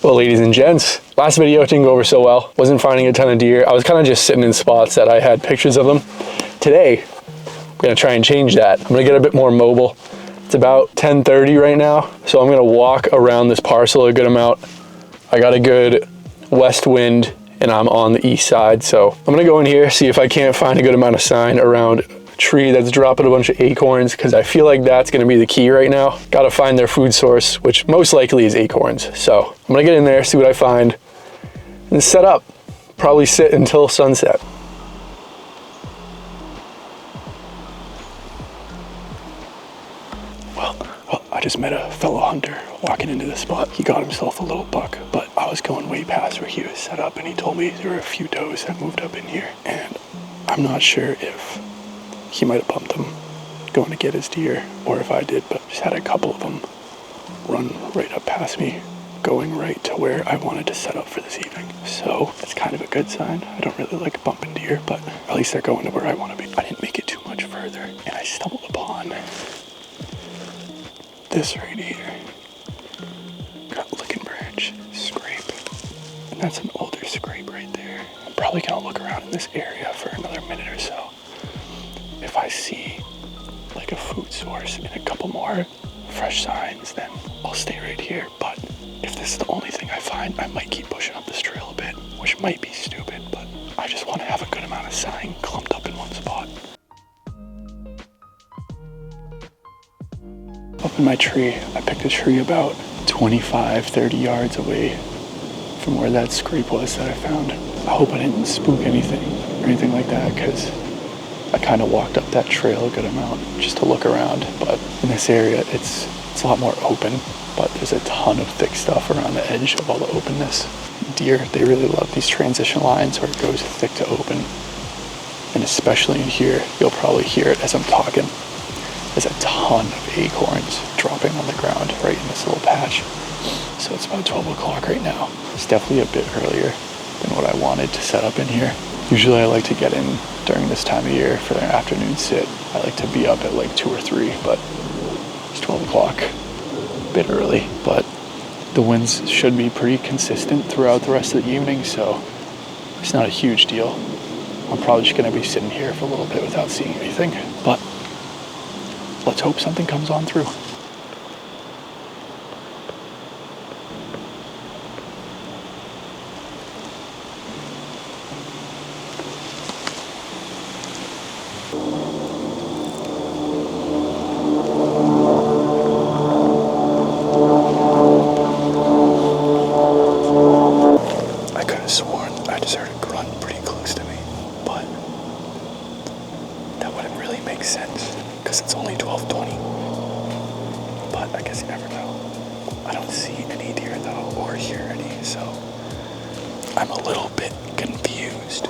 Well, ladies and gents, last video didn't go over so well. Wasn't finding a ton of deer. I was kind of just sitting in spots that I had pictures of them. Today, I'm gonna try and change that. I'm gonna get a bit more mobile. It's about 10:30 right now, so I'm gonna walk around this parcel a good amount. I got a good west wind and I'm on the east side, so I'm gonna go in here, see if I can't find a good amount of sign around a tree that's dropping a bunch of acorns, because I feel like that's gonna be the key right now. Gotta find their food source, which most likely is acorns. So I'm gonna get in there, see what I find, and set up. Probably sit until sunset. Well, I just met a fellow hunter walking into the spot. He got himself a little buck, but I was going way past where he was set up, and he told me there were a few does that moved up in here, and I'm not sure if he might have bumped them going to get his deer, or if I did, but just had a couple of them run right up past me, going right to where I wanted to set up for this evening. So it's kind of a good sign. I don't really like bumping deer, but at least they're going to where I want to be. I didn't make it too much further, and I stumbled upon this right here. Got licking branch scrape, and that's an older scrape right there. I'm probably gonna look around in this area for another minute or so. If I see like a food source and a couple more fresh signs, then I'll stay right here. But if this is the only thing I find, I might keep pushing up this trail a bit, which might be stupid, but I just want to have a good amount of sign clumped up in one spot. Up in my tree, I picked a tree about 25, 30 yards away from where that scrape was that I found. I hope I didn't spook anything or anything like that, because I kind of walked up that trail a good amount just to look around. But in this area, it's a lot more open, but there's a ton of thick stuff around the edge of all the openness. Deer, they really love these transition lines where it goes thick to open. And especially in here, you'll probably hear it as I'm talking. There's a ton of acorns dropping on the ground right in this little patch. So it's about 12 o'clock right now. It's definitely a bit earlier than what I wanted to set up in here. Usually I like to get in during this time of year for their afternoon sit. I like to be up at like 2 or 3, but it's 12 o'clock, a bit early. But the winds should be pretty consistent throughout the rest of the evening, so it's not a huge deal. I'm probably just gonna be sitting here for a little bit without seeing anything, but let's hope something comes on through. I could have sworn I just heard a grunt pretty close to me, but that wouldn't really make sense because it's only 12:20. But I guess you never know. I don't see any deer though, or hear any, so I'm a little bit confused.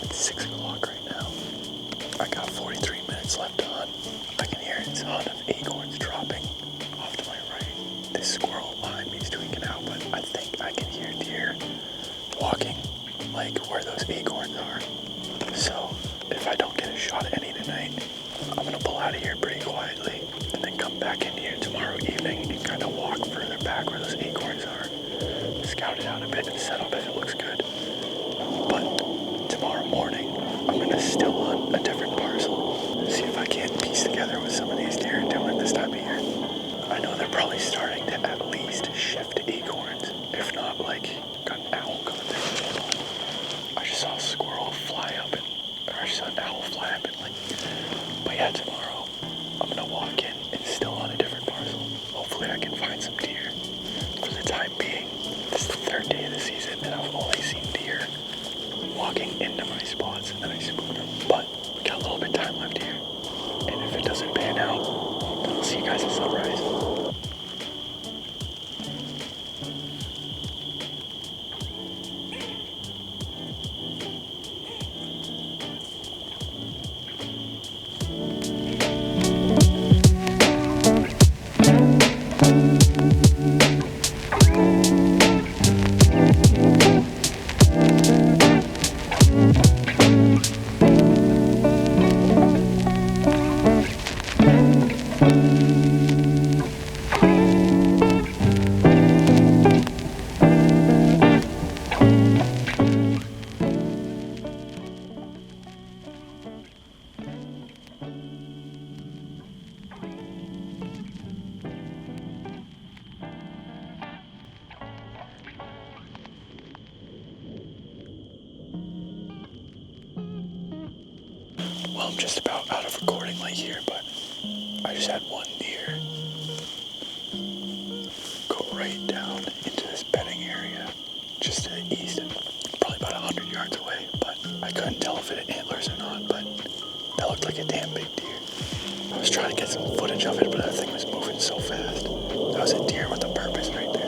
It's 6 o'clock right now. I got 43 minutes left on. I can hear a ton of acorns dropping off to my right. This squirrel behind me is tweaking out, but I think I can hear deer walking like where those acorns are. So if I don't get a shot at any tonight, I'm gonna pull out of here pretty quietly and then come back in here tomorrow evening and kind of walk further back where those acorns are. Scout it out a bit and set up if it looks good. But tomorrow morning, I'm gonna still hunt a different parcel. See if I can't piece together what some of these deer are doing this time of year. I know they're probably starting to at least shift to acorns, if not like got an owl coming through the channel. I just saw a squirrel fly up and, or I just saw an owl fly up and like, but yeah, tomorrow I'm gonna walk in and still hunt a different parcel. Hopefully I can find some deer. For the time being, this is the 3rd day of the season and I've only seen deer walking into my spots and then I spook them. But we got a little bit of time left here. And if it doesn't pan out, then I'll see you guys at sunrise. Well, I'm just about out of recording light here, but I just had one deer go right down into this bedding area just to the east, probably about 100 yards away, but I couldn't tell if it had antlers or not, but that looked like a damn big deer. I was trying to get some footage of it, but that thing was moving so fast. That was a deer with a purpose right there.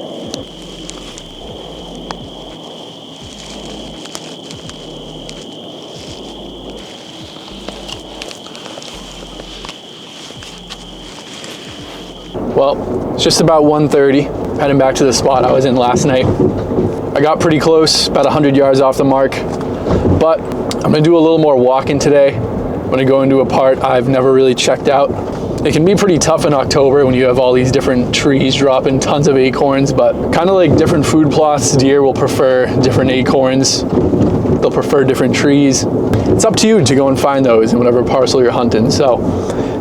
Well, it's just about 1:30, heading back to the spot I was in last night. I got pretty close, about 100 yards off the mark, but I'm gonna do a little more walking today. I'm gonna go into a part I've never really checked out. It can be pretty tough in October when you have all these different trees dropping tons of acorns, but kind of like different food plots, deer will prefer different acorns. They'll prefer different trees. It's up to you to go and find those in whatever parcel you're hunting. So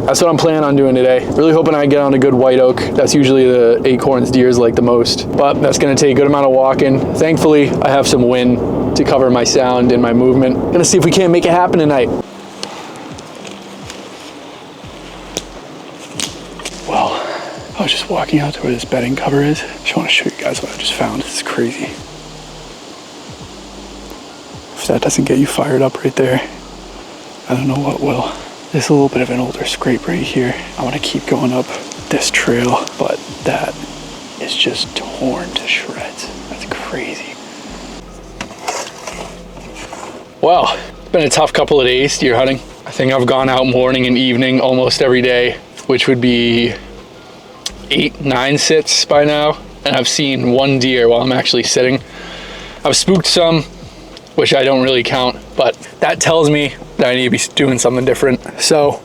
that's what I'm planning on doing today. Really hoping I get on a good white oak. That's usually the acorns deers like the most, but that's gonna take a good amount of walking. Thankfully, I have some wind to cover my sound and my movement. Gonna see if we can't make it happen tonight. Well, I was just walking out to where this bedding cover is. Just wanna show you guys what I just found. It's crazy. If that doesn't get you fired up right there, I don't know what will. There's a little bit of an older scrape right here. I want to keep going up this trail, but that is just torn to shreds. That's crazy. Well, it's been a tough couple of days deer hunting. I think I've gone out morning and evening almost every day, which would be 8-9 sits by now. And I've seen one deer while I'm actually sitting. I've spooked some, which I don't really count, but that tells me that I need to be doing something different. So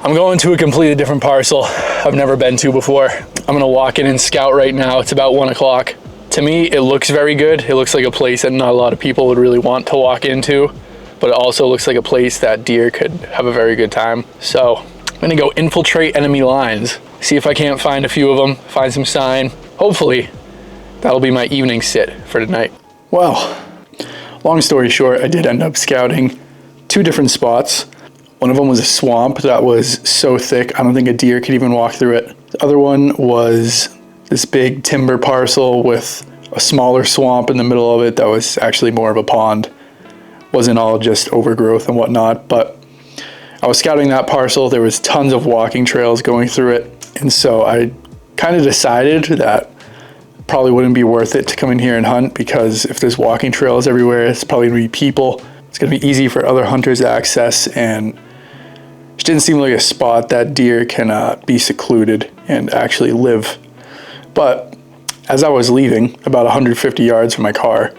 I'm going to a completely different parcel I've never been to before. I'm gonna walk in and scout right now. It's about 1 o'clock. To me, it looks very good. It looks like a place that not a lot of people would really want to walk into, but it also looks like a place that deer could have a very good time. So I'm gonna go infiltrate enemy lines, see if I can't find a few of them, find some sign. Hopefully that'll be my evening sit for tonight. Well, long story short, I did end up scouting 2 different spots. One of them was a swamp that was so thick, I don't think a deer could even walk through it. The other one was this big timber parcel with a smaller swamp in the middle of it that was actually more of a pond. Wasn't all just overgrowth and whatnot, but I was scouting that parcel. There was tons of walking trails going through it. And so I kind of decided that probably wouldn't be worth it to come in here and hunt, because if there's walking trails everywhere, it's probably gonna be people. It's gonna be easy for other hunters to access, and it didn't seem like a spot that deer can be secluded and actually live. But as I was leaving, about 150 yards from my car,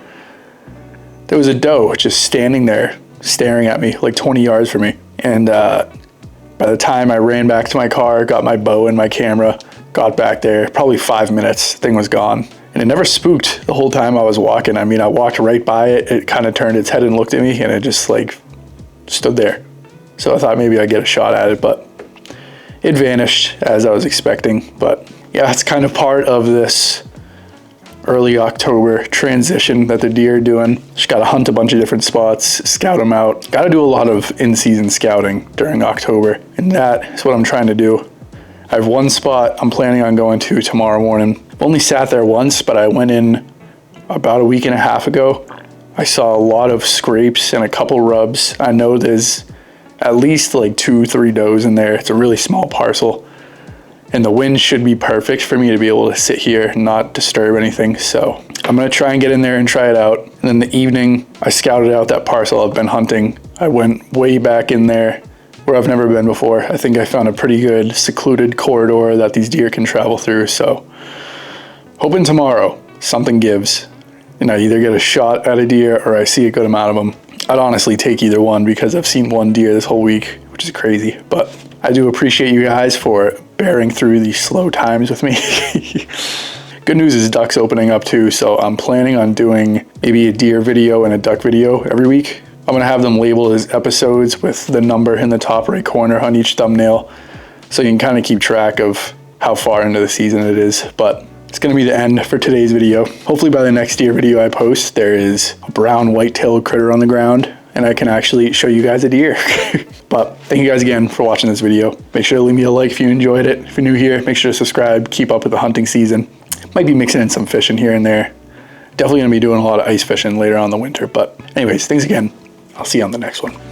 there was a doe just standing there staring at me like 20 yards from me. And by the time I ran back to my car, got my bow and my camera, got back there, probably 5 minutes, thing was gone. And it never spooked the whole time I was walking. I mean, I walked right by it, it kind of turned its head and looked at me, and it just like stood there. So I thought maybe I'd get a shot at it, but it vanished as I was expecting. But yeah, that's kind of part of this early October transition that the deer are doing. Just gotta hunt a bunch of different spots, scout them out. Gotta do a lot of in-season scouting during October, and that is what I'm trying to do. I have one spot I'm planning on going to tomorrow morning. I've only sat there once, but I went in about a week and a half ago. I saw a lot of scrapes and a couple rubs. I know there's at least like 2-3 does in there. It's a really small parcel, and the wind should be perfect for me to be able to sit here and not disturb anything. So I'm gonna try and get in there and try it out. And then the evening, I scouted out that parcel I've been hunting. I went way back in there where I've never been before. I think I found a pretty good secluded corridor that these deer can travel through. So hoping tomorrow something gives and I either get a shot at a deer or I see a good amount of them. I'd honestly take either one, because I've seen one deer this whole week, which is crazy. But I do appreciate you guys for bearing through these slow times with me. Good news is duck's opening up too, so I'm planning on doing maybe a deer video and a duck video every week. I'm gonna have them labeled as episodes with the number in the top right corner on each thumbnail, so you can kind of keep track of how far into the season it is. But it's gonna be the end for today's video. Hopefully by the next deer video I post, there is a brown white-tailed critter on the ground. and I can actually show you guys a deer. But thank you guys again for watching this video. Make sure to leave me a like if you enjoyed it. If you're new here, make sure to subscribe, keep up with the hunting season. Might be mixing in some fishing here and there. Definitely gonna be doing a lot of ice fishing later on in the winter. But anyways, thanks again. I'll see you on the next one.